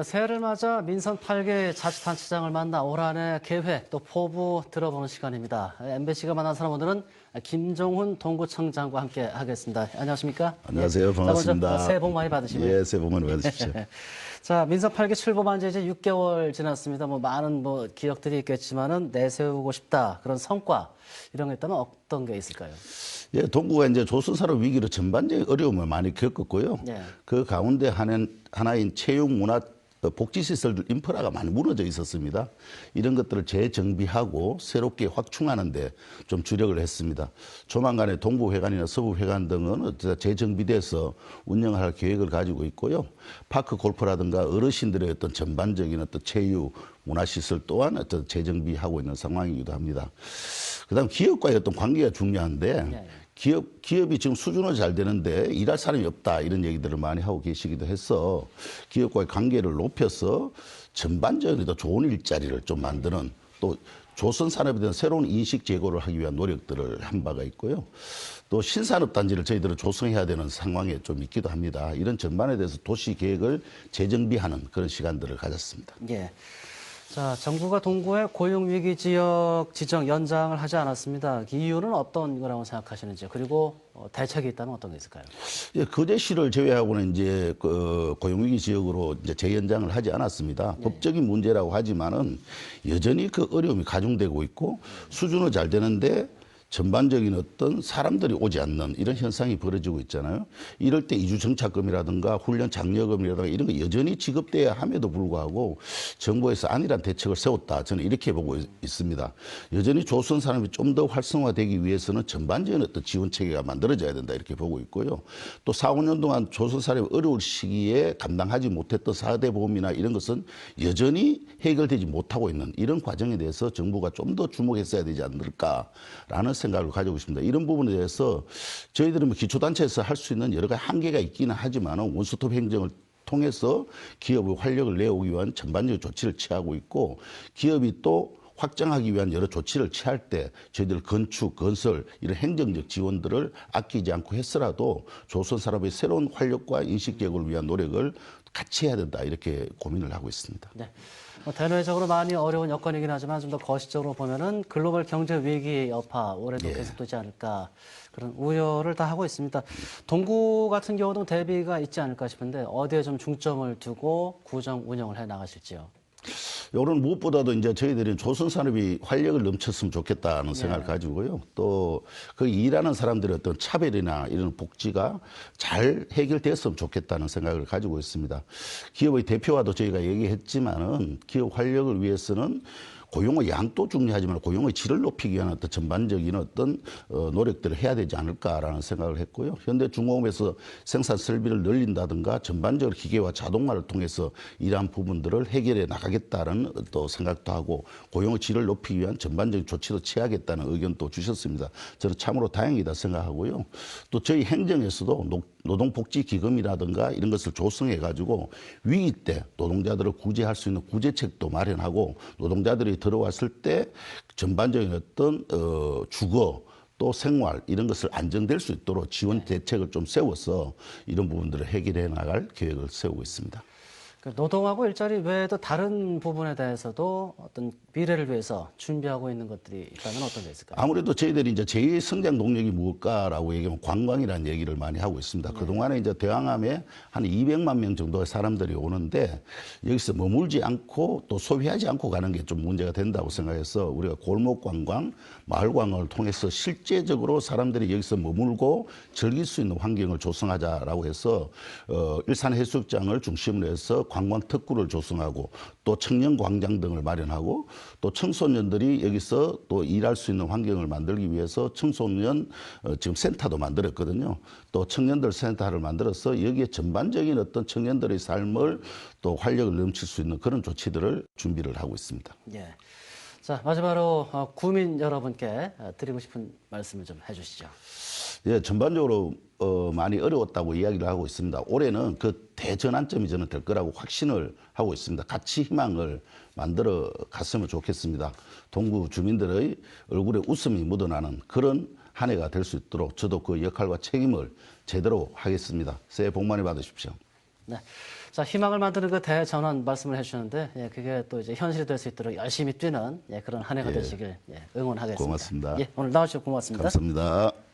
새해를 맞아 민선 8개 자치단체장을 만나 올 한해 계획 또 포부 들어보는 시간입니다. MBC가 만난 사람 오늘은 김종훈 동구청장과 함께 하겠습니다. 안녕하십니까? 안녕하세요. 반갑습니다. 자, 먼저 새해 복 많이 받으시고요. 예, 새해 복 많이 받으십시오. 자, 민선 8개 출범한 지 이제 6개월 지났습니다. 많은 기억들이 있겠지만은 내세우고 싶다 그런 성과 이런 게 있다면 어떤 게 있을까요? 예, 동구가 이제 조선산업 위기로 전반적인 어려움을 많이 겪었고요. 예. 그 가운데 하나인 체육 문화 복지시설들 인프라가 많이 무너져 있었습니다. 이런 것들을 재정비하고 새롭게 확충하는 데 좀 주력을 했습니다. 조만간에 동부회관이나 서부회관 등은 재정비돼서 운영할 계획을 가지고 있고요. 파크 골프라든가 어르신들의 어떤 전반적인 어떤 체육, 문화시설 또한 어떤 재정비하고 있는 상황이기도 합니다. 그다음 기업과의 어떤 관계가 중요한데 기업이 지금 수준은 잘 되는데 일할 사람이 없다 이런 얘기들을 많이 하고 계시기도 해서 기업과의 관계를 높여서 전반적으로 더 좋은 일자리를 좀 만드는 또 조선 산업에 대한 새로운 인식 제고를 하기 위한 노력들을 한 바가 있고요. 또 신산업 단지를 저희들은 조성해야 되는 상황에 좀 있기도 합니다. 이런 전반에 대해서 도시 계획을 재정비하는 그런 시간들을 가졌습니다. 예. 자, 정부가 동구의 고용위기 지역 지정 연장을 하지 않았습니다. 이유는 어떤 거라고 생각하시는지요? 그리고 대책이 있다면 어떤 게 있을까요? 예, 거제시를 제외하고는 이제 고용위기 지역으로 이제 재연장을 하지 않았습니다. 법적인 문제라고 하지만은 여전히 그 어려움이 가중되고 있고 수준은 잘 되는데 전반적인 어떤 사람들이 오지 않는 이런 현상이 벌어지고 있잖아요. 이럴 때 이주정착금이라든가 훈련 장려금이라든가 이런 거 여전히 지급돼야 함에도 불구하고 정부에서 안일한 대책을 세웠다. 저는 이렇게 보고 있습니다. 여전히 조선 산업이 좀 더 활성화되기 위해서는 전반적인 어떤 지원 체계가 만들어져야 된다. 이렇게 보고 있고요. 또 4, 5년 동안 조선 산업이 어려울 시기에 감당하지 못했던 4대 보험이나 이런 것은 여전히 해결되지 못하고 있는 이런 과정에 대해서 정부가 좀 더 주목했어야 되지 않을까라는 생각을 가지고 있습니다. 이런 부분에 대해서 저희들은 기초단체에서 할 수 있는 여러 가지 한계가 있기는 하지만 원스톱 행정을 통해서 기업의 활력을 내오기 위한 전반적인 조치를 취하고 있고 기업이 또 확장하기 위한 여러 조치를 취할 때 저희들 건축, 건설 이런 행정적 지원들을 아끼지 않고 했으라도 조선 산업의 새로운 활력과 인식 제고를 위한 노력을 같이 해야 된다 이렇게 고민을 하고 있습니다. 네. 대내적으로 많이 어려운 여건이긴 하지만 좀 더 거시적으로 보면은 글로벌 경제 위기 여파 올해도 계속되지 않을까 그런 우려를 다 하고 있습니다. 동구 같은 경우도 대비가 있지 않을까 싶은데 어디에 좀 중점을 두고 구정 운영을 해 나가실지요? 요런 무엇보다도 이제 저희들이 조선 산업이 활력을 넘쳤으면 좋겠다는 생각을 가지고요. 또 그 일하는 사람들의 어떤 차별이나 이런 복지가 잘 해결됐으면 좋겠다는 생각을 가지고 있습니다. 기업의 대표와도 저희가 얘기했지만은 기업 활력을 위해서는 고용의 양도 중요하지만 고용의 질을 높이기 위한 어떤 전반적인 어떤 노력들을 해야 되지 않을까라는 생각을 했고요. 현대중공업에서 생산 설비를 늘린다든가 전반적으로 기계와 자동화를 통해서 이러한 부분들을 해결해 나가겠다는 또 생각도 하고 고용의 질을 높이기 위한 전반적인 조치도 취하겠다는 의견도 주셨습니다. 저는 참으로 다행이다 생각하고요. 또 저희 행정에서도 노동복지기금이라든가 이런 것을 조성해 가지고 위기 때 노동자들을 구제할 수 있는 구제책도 마련하고 노동자들이 들어왔을 때 전반적인 어떤 주거 또 생활 이런 것을 안정될 수 있도록 지원 대책을 좀 세워서 이런 부분들을 해결해 나갈 계획을 세우고 있습니다. 노동하고 일자리 외에도 다른 부분에 대해서도 어떤 미래를 위해서 준비하고 있는 것들이 있다면 어떤 게 있을까요? 아무래도 저희들이 이제 제2의 성장 동력이 무엇까라고 얘기하면 관광이라는 얘기를 많이 하고 있습니다. 그동안에 이제 대왕암에 한 200만 명 정도의 사람들이 오는데 여기서 머물지 않고 또 소비하지 않고 가는 게 좀 문제가 된다고 생각해서 우리가 골목 관광, 마을 관광을 통해서 실제적으로 사람들이 여기서 머물고 즐길 수 있는 환경을 조성하자라고 해서 일산 해수욕장을 중심으로 해서 관광 특구를 조성하고 또 청년 광장 등을 마련하고 또 청소년들이 여기서 또 일할 수 있는 환경을 만들기 위해서 청소년 지금 센터도 만들었거든요. 또 청년들 센터를 만들어서 여기에 전반적인 어떤 청년들의 삶을 또 활력을 넘칠 수 있는 그런 조치들을 준비를 하고 있습니다. 예. 자, 마지막으로 구민 여러분께 드리고 싶은 말씀을 좀 해주시죠. 예, 전반적으로 많이 어려웠다고 이야기를 하고 있습니다. 올해는 그 대전환점이 저는 될 거라고 확신을 하고 있습니다. 같이 희망을 만들어 갔으면 좋겠습니다. 동구 주민들의 얼굴에 웃음이 묻어나는 그런 한 해가 될 수 있도록 저도 그 역할과 책임을 제대로 하겠습니다. 새해 복 많이 받으십시오. 네. 자, 희망을 만드는 그 대전환 말씀을 해주셨는데, 예, 그게 또 이제 현실이 될 수 있도록 열심히 뛰는 예, 그런 한 해가 되시길 예, 응원하겠습니다. 고맙습니다. 예, 오늘 나와주셔서 고맙습니다. 감사합니다.